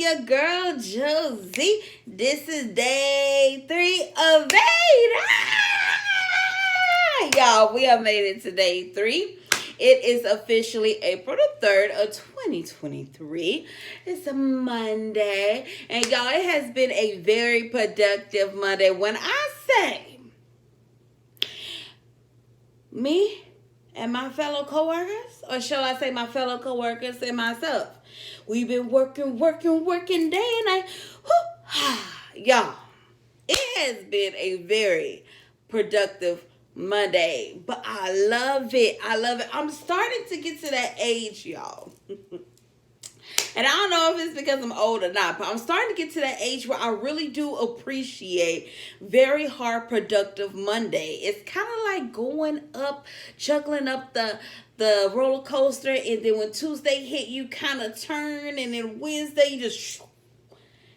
your girl Josie. This is day 3 of VEDAAA. Y'all, we have made it to day 3. It is officially April the 3rd of 2023. It's a Monday. And y'all, it has been a very productive Monday. When I say me and my fellow coworkers, or shall I say my fellow coworkers and myself, we've been working day and night. Y'all, it has been a very productive Monday, but I love it. I'm starting to get to that age, y'all. And I don't know if it's because I'm old or not, but I'm starting to get to that age where I really do appreciate very hard, productive Monday. It's kind of like going up, juggling up the roller coaster, and then when Tuesday hit, you kind of turn, and then Wednesday you just,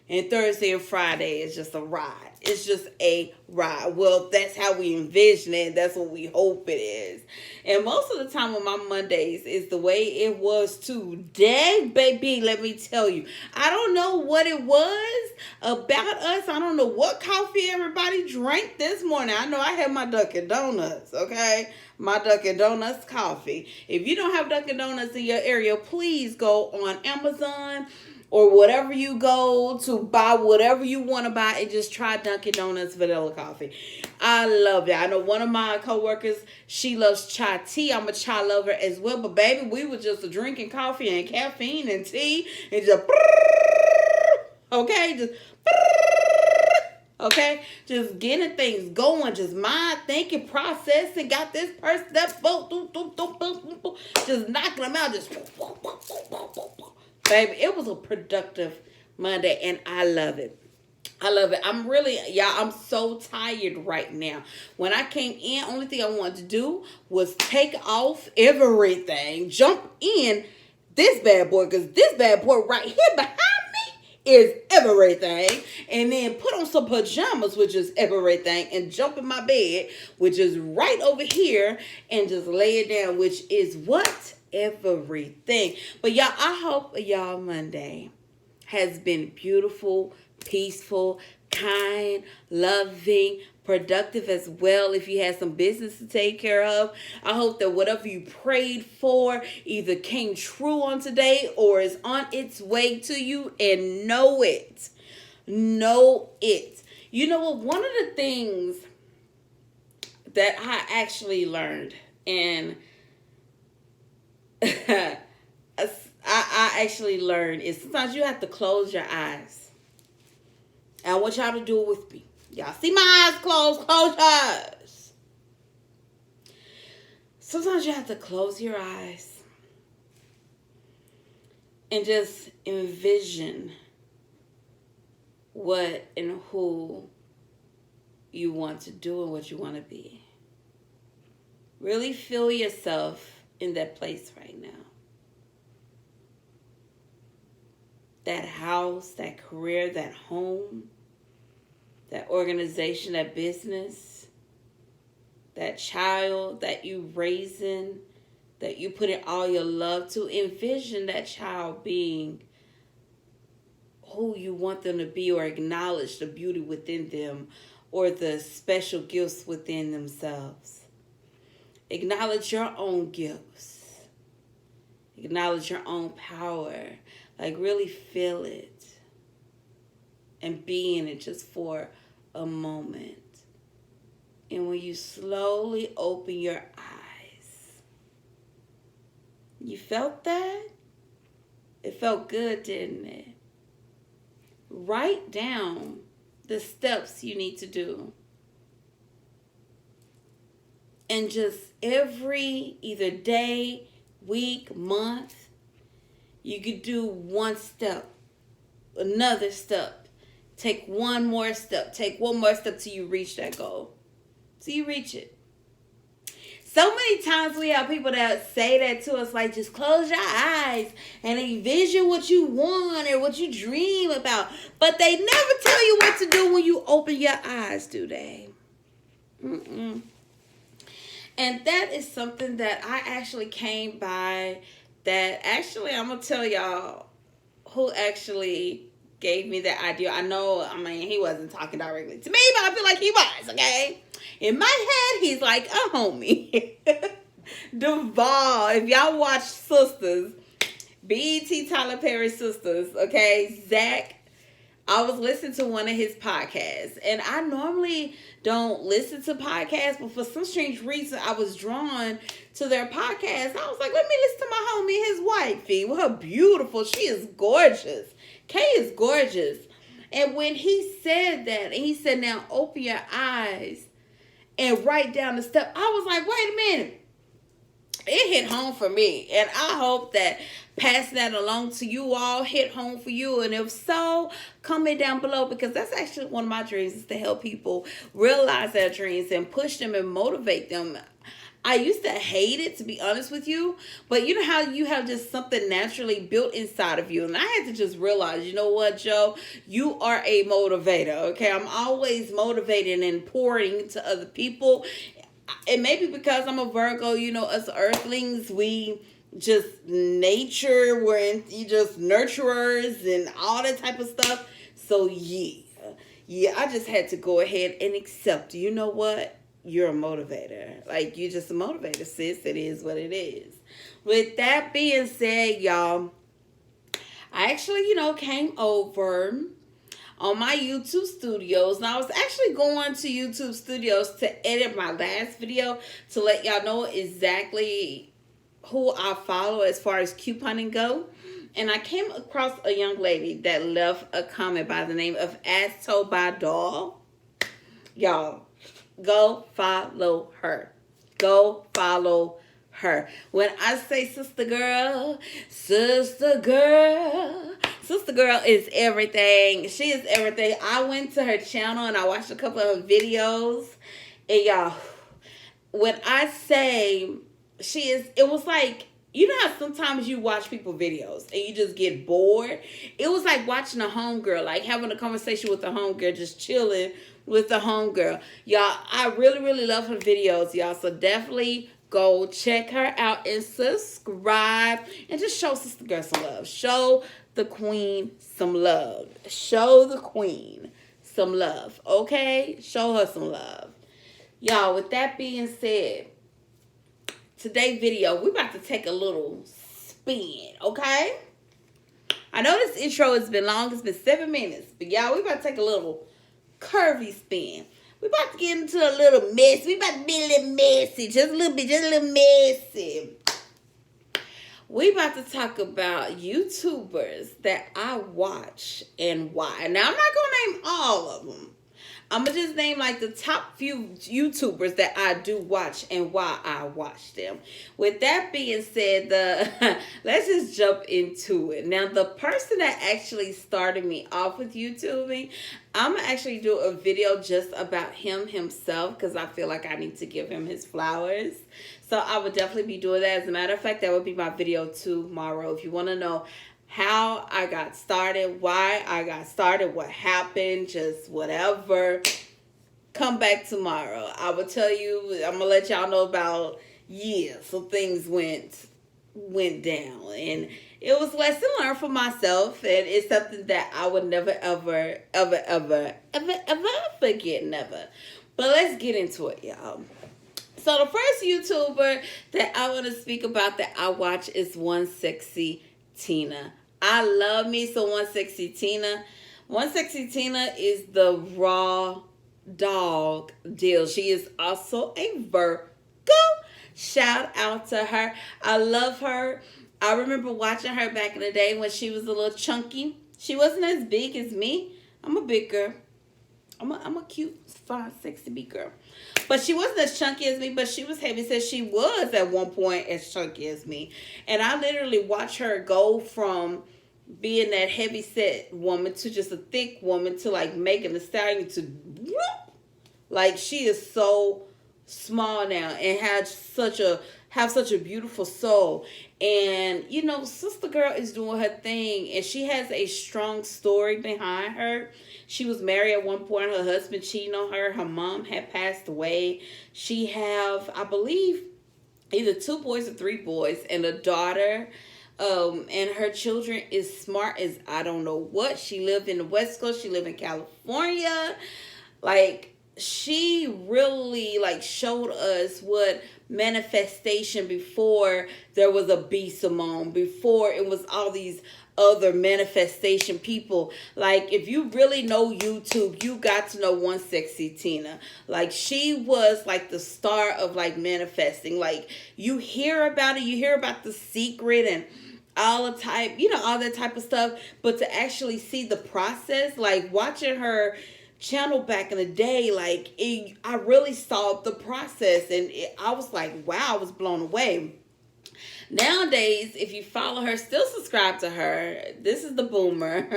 and Thursday and Friday is just a ride. It's just a ride. Well, that's how we envision it. That's what we hope it is. And most of the time on my Mondays is the way it was today, baby. Let me tell you. I don't know what it was about us. I don't know what coffee everybody drank this morning. I know I had my Dunkin' Donuts, okay? My Dunkin' Donuts coffee. If you don't have Dunkin' Donuts in your area, please go on Amazon or whatever you go to buy whatever you want to buy and just try Dunkin' Donuts vanilla coffee. I love it. I know one of my coworkers, she loves chai tea. I'm a chai lover as well. But baby, we were just drinking coffee and caffeine and tea and just, okay, just getting things going, just mind thinking, processing, got this person, that just knocking them out, just baby, it was a productive Monday, and I love it. I'm so tired right now. When I came in, only thing I wanted to do was take off everything, jump in this bad boy, because this bad boy right here behind me is everything, and then put on some pajamas, which is everything, and jump in my bed, which is right over here, and just lay it down, which is what? Everything. But y'all, I hope y'all Monday has been beautiful, peaceful, kind, loving, productive as well. If you had some business to take care of, I hope that whatever you prayed for either came true on today or is on its way to you, and know it. You know what? One of the things that I actually learned, and I actually learned, is sometimes you have to close your eyes. And I want y'all to do it with me. Y'all see my eyes closed? Close your eyes. Sometimes you have to close your eyes and just envision what and who you want to do and what you want to be. Really feel yourself in that place right now. That house, that career, that home, that organization, that business, that child that you raising, that you put in all your love to. Envision that child being who you want them to be, or acknowledge the beauty within them or the special gifts within themselves. Acknowledge your own gifts. Acknowledge your own power. Like, really feel it and be in it just for a moment. And when you slowly open your eyes, you felt that? It felt good, didn't it? Write down the steps you need to do. And just every either day, week, month, you could do one step, another step, take one more step, take one more step till you reach that goal. Till you reach it. So many times we have people that say that to us, like, just close your eyes and envision what you want or what you dream about. But they never tell you what to do when you open your eyes, do they? And that is something that I actually came by, that actually I'm going to tell y'all who actually gave me that idea. I know, I mean, he wasn't talking directly to me, but I feel like he was, okay? In my head, he's like a homie. Duvall, if y'all watch Sisters, BET Tyler Perry Sisters, okay? Zach, I was listening to one of his podcasts, and I normally don't listen to podcasts, but for some strange reason, I was drawn to their podcast. I was like, let me listen to my homie, his wifey. Well, her beautiful. She is gorgeous. Kay is gorgeous. And when he said that, and he said, now open your eyes and write down the step, I was like, wait a minute. It hit home for me, and I hope that passing that along to you all hit home for you. And if so, comment down below, because that's actually one of my dreams, is to help people realize their dreams and push them and motivate them. I used to hate it, to be honest with you, but you know how you have just something naturally built inside of you, and I had to just realize, you know what, Joe, you are a motivator, okay? I'm always motivating and pouring into other people. And maybe because I'm a Virgo, you know, us earthlings, we just nature, we're just nurturers and all that type of stuff. So yeah, I just had to go ahead and accept, you know what? You're a motivator. Like, you're just a motivator, sis. It is what it is. With that being said, y'all, I actually, you know, came over on my YouTube studios. Now, I was actually going to YouTube studios to edit my last video to let y'all know exactly who I follow as far as couponing go. And I came across a young lady that left a comment by the name of As Told by Doll. Y'all, go follow her. Go follow her. When I say sister girl is everything. She is everything. I went to her channel and I watched a couple of videos. And y'all, when I say she is, it was like, you know how sometimes you watch people videos and you just get bored? It was like watching a homegirl, like having a conversation with a homegirl, just chilling with the homegirl. Y'all, I really, really love her videos, y'all. So definitely go check her out and subscribe and just show sister girl some love. Show the queen some love. Show the queen some love, okay? Show her some love. Y'all, with that being said, today's video, we're about to take a little spin, okay? I know this intro has been long. It's been 7 minutes. But y'all, we're about to take a little curvy spin. We're about to get into a little mess. We're about to be a little messy. Just a little bit. Just a little messy. We about to talk about YouTubers that I watch and why. Now, I'm not going to name all of them. I'm going to just name like the top few YouTubers that I do watch and why I watch them. With that being said, let's just jump into it. Now, the person that actually started me off with YouTubing, I'm going to actually do a video just about him himself because I feel like I need to give him his flowers. So I would definitely be doing that. As a matter of fact, that would be my video tomorrow. If you want to know how I got started, why I got started, what happened, just whatever, come back tomorrow. I will tell you, I'm going to let y'all know about, some things went down. And it was lesson learned for myself. And it's something that I would never, ever forget, never. But let's get into it, y'all. So the first YouTuber that I want to speak about that I watch is One Sexy Tina. I love me some One Sexy Tina. One Sexy Tina is the raw dog deal. She is also a Virgo. Shout out to her. I love her. I remember watching her back in the day when she was a little chunky. She wasn't as big as me. I'm a big girl. I'm a cute, fine, sexy big girl. But she wasn't as chunky as me, but she was heavy. Said she was at one point as chunky as me. And I literally watched her go from being that heavy set woman to just a thick woman to like Megan Thee Stallion to like she is so small now and have such a beautiful soul. And you know, sister girl is doing her thing and she has a strong story behind her. She was married at one point. Her husband cheating on her. Her mom had passed away. She have, I believe, either 2 boys or 3 boys and a daughter. And her children is smart as I don't know what. She lived in the West Coast. She lived in California. Like, she really like showed us what manifestation before there was a B Simone, before it was all these other manifestation people. Like, if you really know YouTube, you got to know One Sexy Tina. Like, she was like the star of like manifesting. Like, you hear about it, you hear about The Secret and all the type, all that type of stuff, but to actually see the process, like watching her channel back in the day, like I really saw the process, and I was like, wow, I was blown away. Nowadays, if you follow her, still subscribe to her. This is the boomer.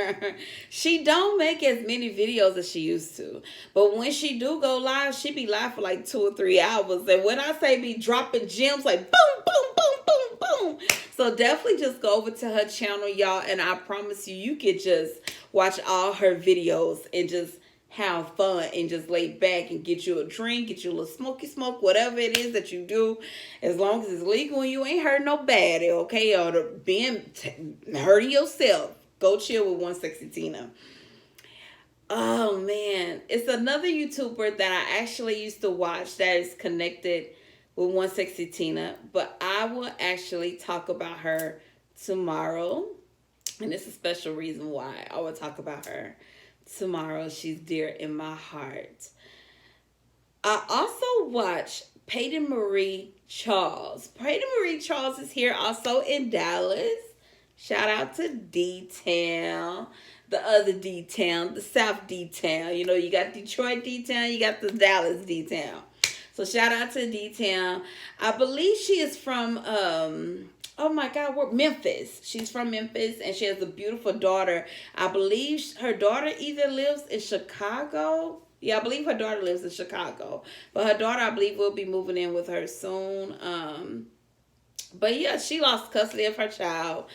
She don't make as many videos as she used to. But when she do go live, she be live for like 2 or 3 hours. And when I say be dropping gems, like boom, boom, boom, boom, boom. So definitely just go over to her channel, y'all. And I promise you, you could just watch all her videos and just have fun and just lay back and get you a drink, get you a little smoky smoke, whatever it is that you do, as long as it's legal and you ain't hurting nobody, okay, or hurting yourself. Go chill with One Sexy Tina. Oh man, it's another YouTuber that I actually used to watch that is connected with One Sexy Tina, but I will actually talk about her tomorrow, and it's a special reason why I will talk about her tomorrow. She's dear in my heart. I also watch Peyton Marie Charles. Peyton Marie Charles is here also in Dallas. Shout out to D-Town, the other D-Town, the South D-Town. You got Detroit D-Town, you got the Dallas D-Town. So shout out to D-Town. I believe she is from oh my God, we're Memphis. She's from Memphis, and she has a beautiful daughter. I believe her daughter either lives in Chicago. Yeah, I believe her daughter lives in Chicago. But her daughter, I believe, will be moving in with her soon. But yeah, she lost custody of her child.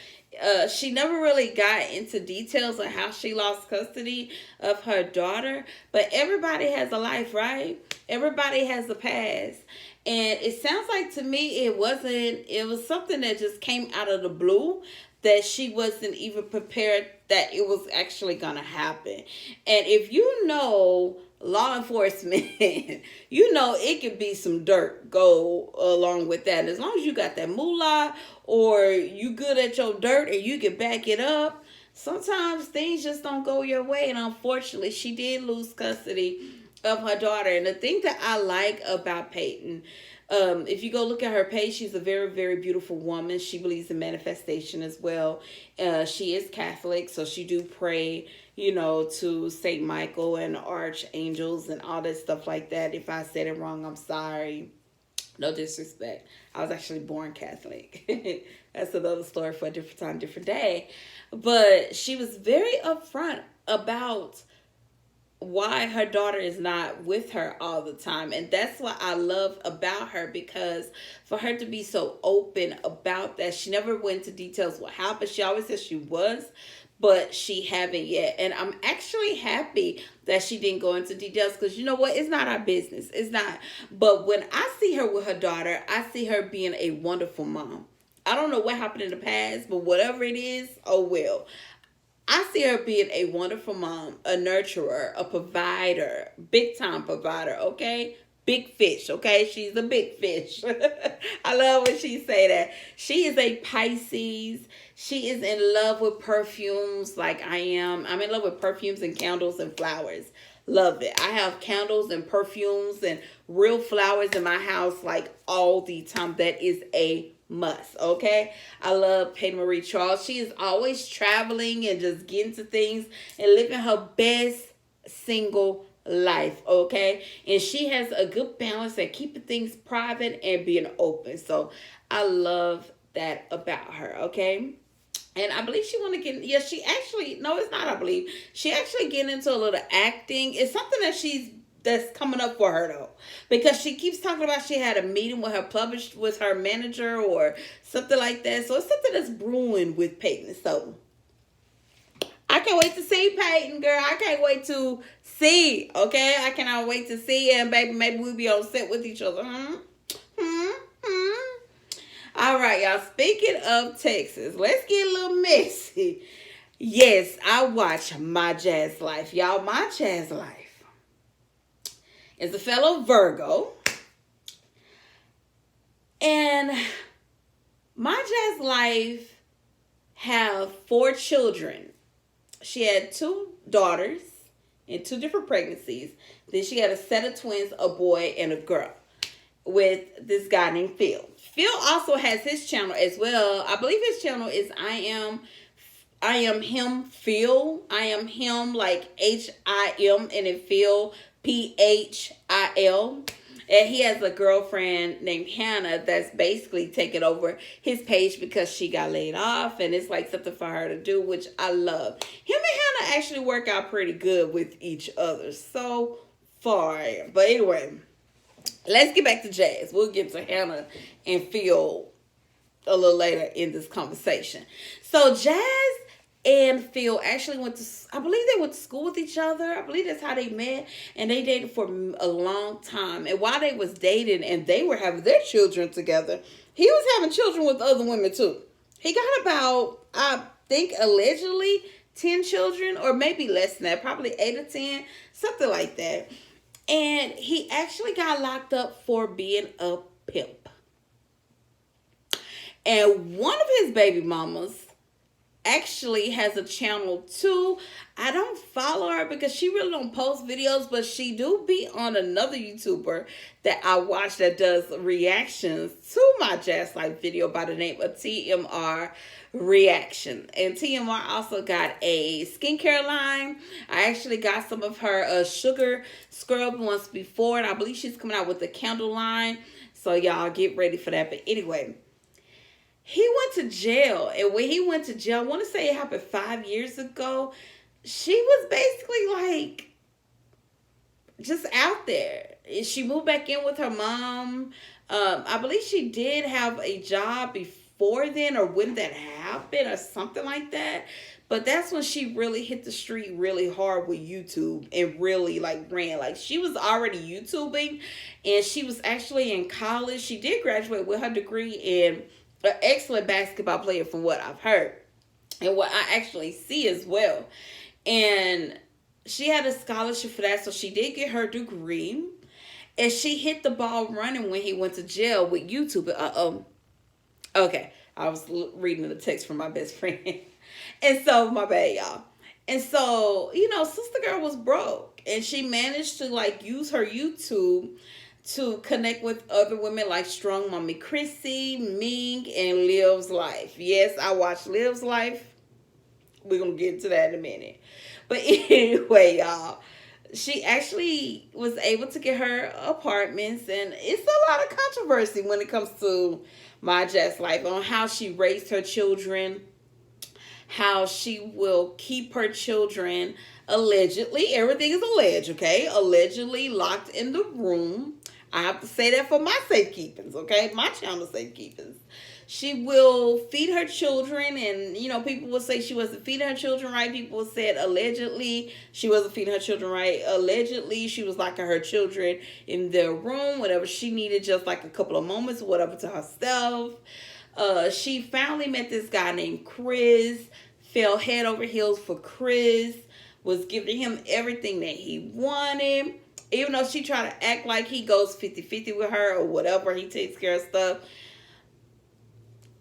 She never really got into details on how she lost custody of her daughter. But everybody has a life, right? Everybody has a past. And it sounds like to me it was something that just came out of the blue, that she wasn't even prepared that it was actually going to happen. And if you know law enforcement, it could be some dirt go along with that. And as long as you got that moolah or you good at your dirt and you can back it up, sometimes things just don't go your way. And unfortunately, she did lose custody of her daughter. And the thing that I like about Peyton, if you go look at her page, she's a very, very beautiful woman. She believes in manifestation as well. She is Catholic, so she do pray, to Saint Michael and archangels and all that stuff like that. If I said it wrong, I'm sorry. No disrespect. I was actually born Catholic. That's another story for a different time, different day. But she was very upfront about why her daughter is not with her all the time. And that's what I love about her, because for her to be so open about that, she never went into details what happened. She always said she was, but she haven't yet. And I'm actually happy that she didn't go into details, because you know what? It's not our business. It's not. But when I see her with her daughter, I see her being a wonderful mom. I don't know what happened in the past, but whatever it is, oh well. I see her being a wonderful mom, a nurturer, a provider, big time provider, okay? Big fish, okay? She's a big fish. I love when she say that. She is a Pisces. She is in love with perfumes like I am. I'm in love with perfumes and candles and flowers. Love it. I have candles and perfumes and real flowers in my house like all the time. That is a must, okay? I love Peyton Marie Charles. She is always traveling and just getting to things and living her best single life, okay? And she has a good balance at keeping things private and being open. So I love that about her, okay? And I believe she want to get, she actually, no, it's not, I believe. She actually getting into a little acting. It's something that's coming up for her though, because she keeps talking about she had a meeting with her manager or something like that. So it's something that's brewing with Peyton. So I can't wait to see Peyton, girl. I can't wait to see. Okay, I cannot wait to see, and baby, maybe we'll be on set with each other. All right, y'all. Speaking of Texas, let's get a little messy. Yes, I watch My Jazz Life. Y'all, My Jazz Life is a fellow Virgo. And My Jazz Life have 4 children. She had 2 daughters in 2 different pregnancies. Then she had a set of twins, a boy and a girl, with this guy named Phil. Phil also has his channel as well. I believe his channel is I am him Phil. I am him like HIM and then Phil PHIL. And he has a girlfriend named Hannah that's basically taking over his page because she got laid off. And it's like something for her to do, which I love. Him and Hannah actually work out pretty good with each other so far. But anyway, let's get back to Jazz. We'll get to Hannah and Phil a little later in this conversation. So Jazz and Phil actually I believe they went to school with each other. I believe that's how they met. And they dated for a long time. And while they was dating and they were having their children together, he was having children with other women too. He got about, I think, allegedly 10 children, or maybe less than that, probably 8 or 10, something like that. And he actually got locked up for being a pimp. And one of his baby mamas actually has a channel too. I don't follow her because she really don't post videos, but she do be on another YouTuber that I watch that does reactions to My Jazz Life video by the name of TMR Reaction. And TMR also got a skincare line. I actually got some of her sugar scrub once before, and I believe she's coming out with the candle line. So y'all get ready for that. But anyway, he went to jail. And when he went to jail, I want to say it happened 5 years ago. She was basically like just out there. She moved back in with her mom. I believe she did have a job before then, or when that happened, or something like that. But that's when she really hit the street really hard with YouTube and really like ran. Like she was already YouTubing, and she was actually in college. She did graduate with her degree in an excellent basketball player from what I've heard and what I actually see as well. And she had a scholarship for that, so she did get her degree. And she hit the ball running when he went to jail with YouTube. Okay, I was reading the text from my best friend. And so, my bad, y'all. And so, Sister Girl was broke. And she managed to, like, use her YouTube to connect with other women like Strong Mommy Chrissy, Ming, and Liv's Life. Yes, I watched Liv's Life. We're going to get into that in a minute. But anyway, y'all, she actually was able to get her apartments. And it's a lot of controversy when it comes to My Jazz Life on how she raised her children, how she will keep her children allegedly. Everything is alleged, okay? Allegedly locked in the room. I have to say that for my safekeepings, okay? My channel safekeepings. She will feed her children, and, people will say she wasn't feeding her children right. People said allegedly she wasn't feeding her children right. Allegedly, she was locking her children in their room, whatever she needed, just like a couple of moments, whatever, to herself. She finally met this guy named Chris, fell head over heels for Chris, was giving him everything that he wanted. Even though she tried to act like he goes 50-50 with her or whatever, he takes care of stuff.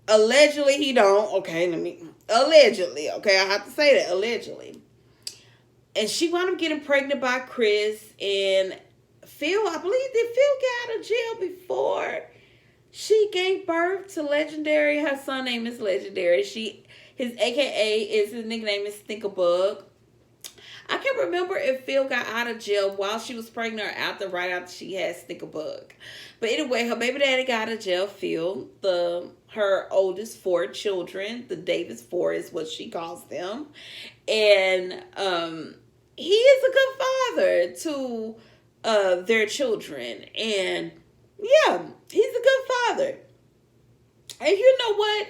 Allegedly, he don't. Okay, allegedly, okay, I have to say that, allegedly. And she wound up getting pregnant by Chris. And Phil, I believe, did Phil get out of jail before she gave birth to Legendary? Her son name is Legendary. His AKA his nickname is Stinkabug. I can't remember if Phil got out of jail while she was pregnant or right after she had Stinkabug. But anyway, her baby daddy got out of jail, Phil. Her oldest 4 children, the Davis 4 is what she calls them. And he is a good father to their children. And yeah, he's a good father. And you know what?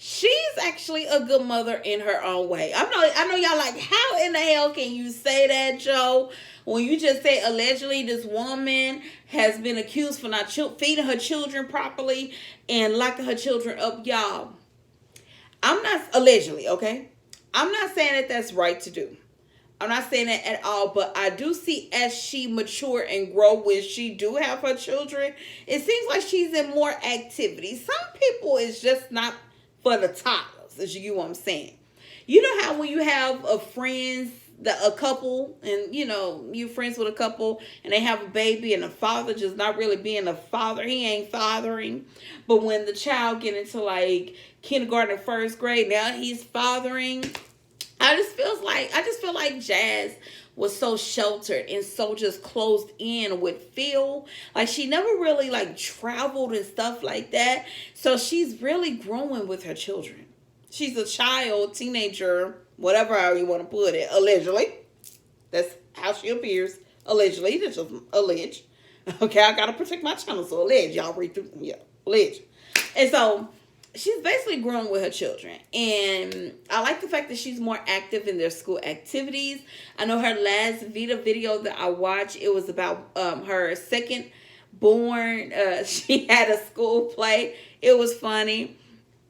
she's actually a good mother in her own way. I know y'all like, how in the hell can you say that, Joe? When you just say allegedly this woman has been accused for not feeding her children properly and locking her children up, y'all. I'm not allegedly, okay? I'm not saying that that's right to do. I'm not saying that at all, but I do see as she mature and grow when she do have her children, it seems like she's in more activities. Some people is just not for the toddlers, as you get what I'm saying. You know how when you have a couple, and you know, you're friends with a couple and they have a baby and the father just not really being a father, he ain't fathering. But when the child get into like kindergarten or first grade, now he's fathering. I just feel like Jazz was so sheltered and so just closed in with Phil. Like she never really like traveled and stuff like that. So she's really growing with her children. She's a child, teenager, whatever you want to put it, allegedly. That's how she appears. Allegedly. That's just alleged. Okay, I gotta protect my channel, so alleged. Y'all read through, yeah, alleged. And so she's basically grown with her children, and I like the fact that she's more active in their school activities. I know her last video that I watched, it was about her second born. She had a school play. It was funny.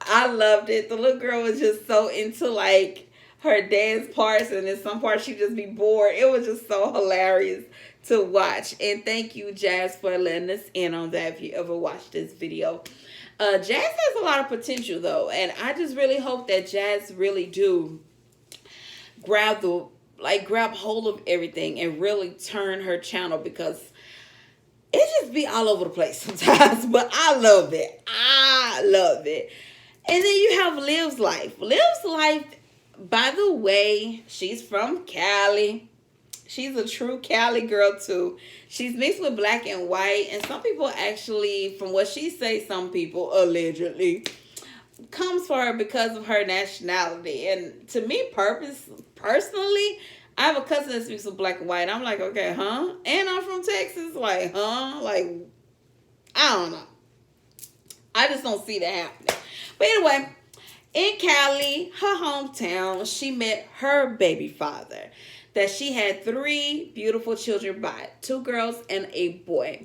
I loved it. The little girl was just so into like her dance parts, and in some parts she'd just be bored. It was just so hilarious to watch. And thank you, Jazz, for letting us in on that if you ever watched this video. Jazz has a lot of potential though, and I just really hope that Jazz really do grab hold of everything and really turn her channel, because it just be all over the place sometimes. But I love it. I love it. And then you have Liv's Life. Liv's Life, by the way, she's from Cali. She's a true Cali girl too. She's mixed with black and white. And some people actually, from what she says, some people allegedly comes for her because of her nationality. And to me, personally, I have a cousin that speaks with black and white. I'm like, okay, huh? And I'm from Texas. Like, huh? Like, I don't know. I just don't see that happening. But anyway, in Cali, her hometown, she met her baby father. That she had 3 beautiful children by, 2 girls and a boy.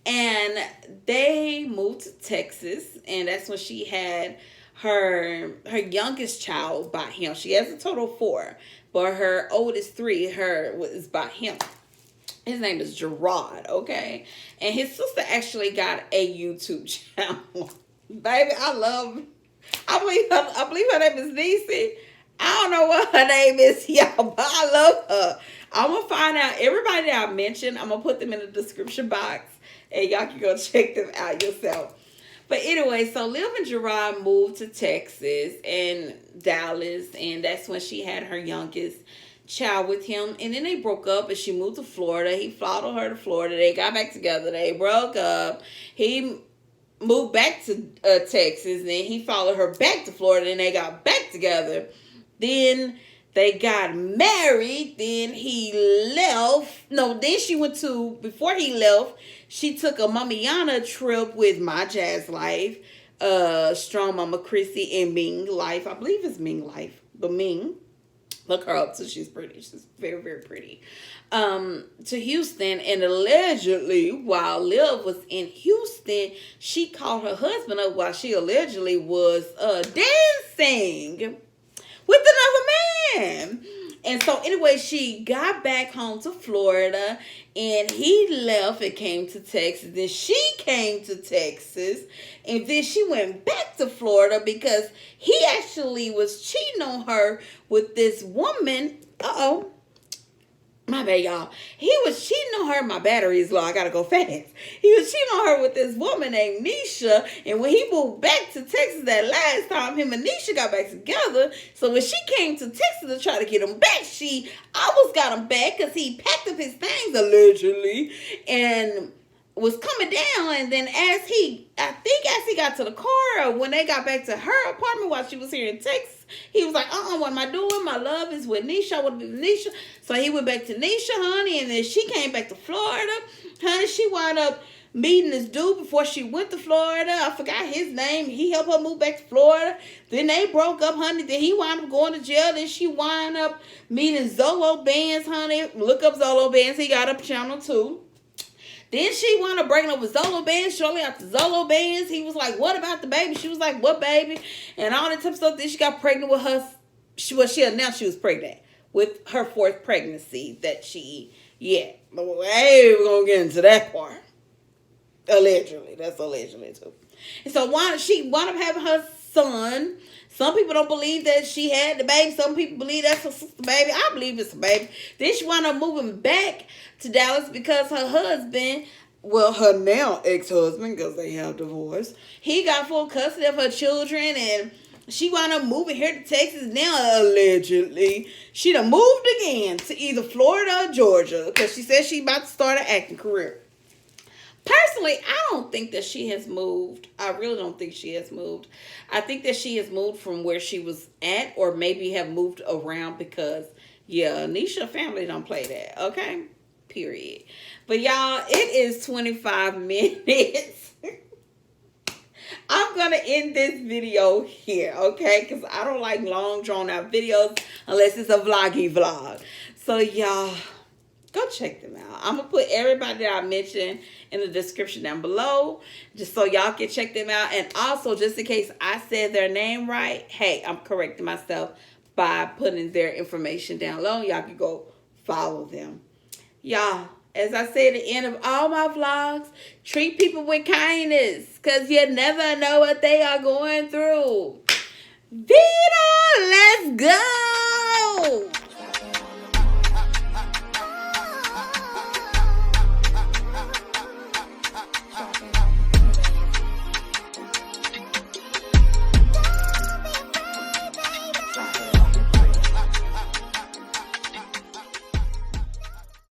And they moved to Texas, and that's when she had her youngest child by him. She has a total of 4, but her oldest 3, was by him. His name is Gerard, okay? And his sister actually got a YouTube channel. Baby, I believe her name is Niecy. I don't know what her name is, y'all, but I love her. I'm going to find out everybody that I mentioned. I'm going to put them in the description box, and y'all can go check them out yourself. But anyway, so Liv and Gerard moved to Texas and Dallas, and that's when she had her youngest child with him. And then they broke up, and she moved to Florida. He followed her to Florida. They got back together. They broke up. He moved back to Texas, and then he followed her back to Florida, and they got back together. Then they got married. Then he left. No, then she went to, before he left, she took a Mamiana trip with My Jazz Life, Strong Mama Chrissy, and Ming Life. I believe it's Ming Life, but Ming. Look her up too. She's pretty. She's very, very pretty. To Houston, and allegedly, while Liv was in Houston, she called her husband up while she allegedly was dancing with another man. And so anyway, she got back home to Florida, and he left and came to Texas. Then she came to Texas, and then she went back to Florida because he actually was cheating on her with this woman. Uh-oh. My bad, y'all. He was cheating on her. My battery is low. I gotta go fast. He was cheating on her with this woman named Nisha. And when he moved back to Texas that last time, him and Nisha got back together. So when she came to Texas to try to get him back, she almost got him back because he packed up his things, allegedly, and was coming down. And then as he got to the car, or when they got back to her apartment while she was here in Texas, he was like, what am I doing? My love is with Nisha. I want to be with Nisha. So he went back to Nisha, honey, and then she came back to Florida. Honey, she wound up meeting this dude before she went to Florida. I forgot his name. He helped her move back to Florida. Then they broke up, honey. Then he wound up going to jail. Then she wound up meeting Zolo Bands, honey. Look up Zolo Bands. He got up channel 2. Then she wound up breaking up with Zolo Bands. Shortly after Zolo Bands, he was like, what about the baby? She was like, what baby? And all that type of stuff. Then she got pregnant with her. She announced she was pregnant with her 4th pregnancy that she, yeah. But hey, we're going to get into that part. Allegedly. That's allegedly too. And so she wound up having her son. Some people don't believe that she had the baby. Some people believe that's her sister baby. I believe it's a baby. Then she wound up moving back to Dallas because her husband, well, her now ex-husband, because they have divorced, he got full custody of her children, and she wound up moving here to Texas. Now, allegedly, she done moved again to either Florida or Georgia because she said she about to start an acting career. Personally, I don't think that she has moved. I really don't think she has moved. I think that she has moved from where she was at, or maybe have moved around because, yeah, Nisha family don't play that, okay? Period. But y'all, it is 25 minutes. I'm going to end this video here, okay? Because I don't like long, drawn-out videos unless it's a vloggy vlog. So, y'all, go check them out. I'm going to put everybody that I mentioned in the description down below, just so y'all can check them out. And also, just in case I said their name right, hey, I'm correcting myself by putting their information down below. Y'all can go follow them. Y'all, as I say at the end of all my vlogs, treat people with kindness, because you never know what they are going through. VEDAAA, let's go!